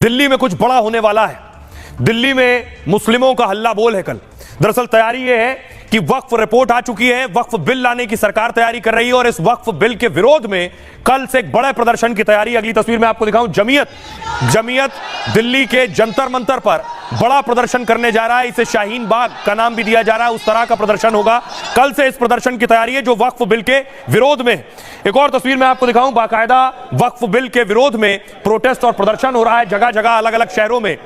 दिल्ली में कुछ बड़ा होने वाला है। दिल्ली में मुस्लिमों का हल्ला बोल है कल। दरअसल तैयारी यह है कि वक्फ रिपोर्ट आ चुकी है, वक्फ बिल लाने की सरकार तैयारी कर रही है और इस वक्फ बिल के विरोध में कल से एक बड़े प्रदर्शन की तैयारी। अगली तस्वीर में आपको दिखाऊं, जमीयत दिल्ली के जंतर मंतर पर बड़ा प्रदर्शन करने जा रहा है। इसे शाहीन बाग का नाम भी दिया जा रहा है। उस तरह का प्रदर्शन होगा। कल से इस प्रदर्शन की तैयारी है जो वक्फ बिल के विरोध में। एक और तस्वीर में आपको दिखाऊं, बाकायदा वक्फ बिल के विरोध में प्रोटेस्ट और प्रदर्शन हो रहा है जगह जगह, अलग अलग शहरों में।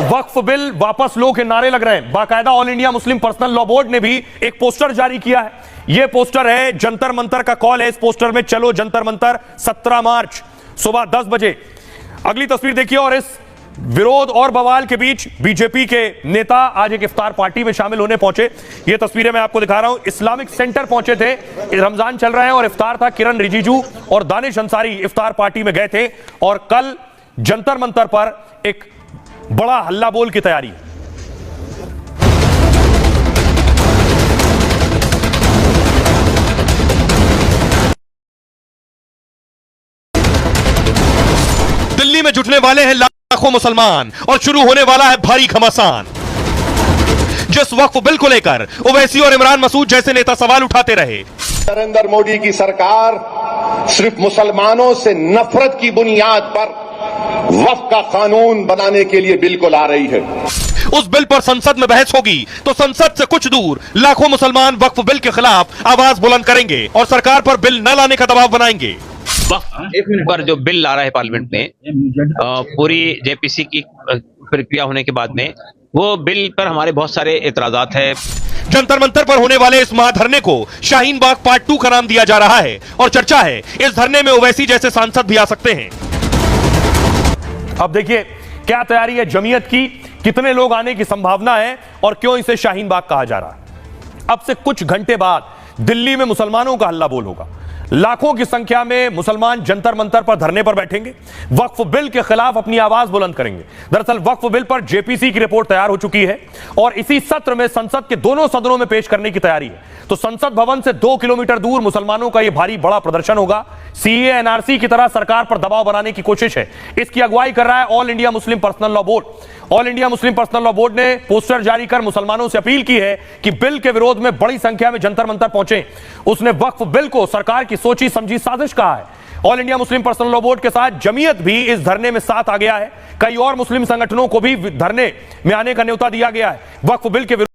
वक्फ बिल वापस लो के नारे लग रहे हैं। बाकायदा all India Muslim personal law board ने भी एक पोस्टर जारी किया है। यह पोस्टर है, जंतर मंतर का कॉल है इस पोस्टर में, चलो जंतर मंतर 17 मार्च सुबह 10 बजे। अगली तस्वीर देखिए। और इस विरोध और बवाल के बीच बीजेपी के नेता आज एक इफ्तार पार्टी में शामिल होने पहुंचे। ये तस्वीरें मैं आपको दिखा रहा हूं। इस्लामिक सेंटर पहुंचे थे, रमजान चल रहे हैं और इफ्तार था। किरण रिजिजू और दानिश अंसारी इफ्तार पार्टी में गए थे और कल जंतर मंतर पर एक बड़ा हल्ला बोल की तैयारी। दिल्ली में जुटने वाले हैं लाखों मुसलमान और शुरू होने वाला है भारी घमासान। जिस वक्फ बिल को लेकर ओवैसी और इमरान मसूद जैसे नेता सवाल उठाते रहे, नरेंद्र मोदी की सरकार सिर्फ मुसलमानों से नफरत की बुनियाद पर वक्फ का कानून बनाने के लिए बिल को ला रही है। उस बिल पर संसद में बहस होगी तो संसद से कुछ दूर लाखों मुसलमान वक्फ बिल के खिलाफ आवाज बुलंद करेंगे और सरकार पर बिल न लाने का दबाव बनाएंगे। वक्फ पर जो बिल ला रहा है पार्लियामेंट में, पूरी जेपीसी की प्रक्रिया होने के बाद में वो बिल पर हमारे बहुत सारे एतराजात है। जंतर मंतर पर होने वाले इस महाधरने को शाहीन बाग पार्ट 2 का नाम दिया जा रहा है और चर्चा है इस धरने में ओवैसी जैसे सांसद भी आ सकते हैं। अब देखिए क्या तैयारी है जमीयत की, कितने लोग आने की संभावना है और क्यों इसे शाहीन बाग कहा जा रहा है। अब से कुछ घंटे बाद दिल्ली में मुसलमानों का हल्ला बोल होगा। लाखों की संख्या में मुसलमान जंतर मंतर पर धरने पर बैठेंगे, वक्फ बिल के खिलाफ अपनी आवाज बुलंद करेंगे। दरअसल वक्फ बिल पर जेपीसी की रिपोर्ट तैयार हो चुकी है और इसी सत्र में संसद के दोनों सदनों में पेश करने की तैयारी है। तो संसद भवन से 2 किलोमीटर दूर मुसलमानों का यह भारी बड़ा प्रदर्शन होगा। सीए एनआरसी की तरह सरकार पर दबाव बनाने की कोशिश है। इसकी अगुवाई कर रहा है all India Muslim personal law board. All India Muslim personal law board ने पोस्टर जारी कर मुसलमानों से अपील की है कि बिल के विरोध में बड़ी संख्या में जंतर मंतर पहुंचे। उसने वक्फ बिल को सरकार की सोची समझी साजिश कहा है। All India Muslim personal law board के साथ जमीयत भी इस धरने में साथ आ गया है। कई और मुस्लिम संगठनों को भी धरने में आने का न्योता दिया गया है। वक्फ बिल के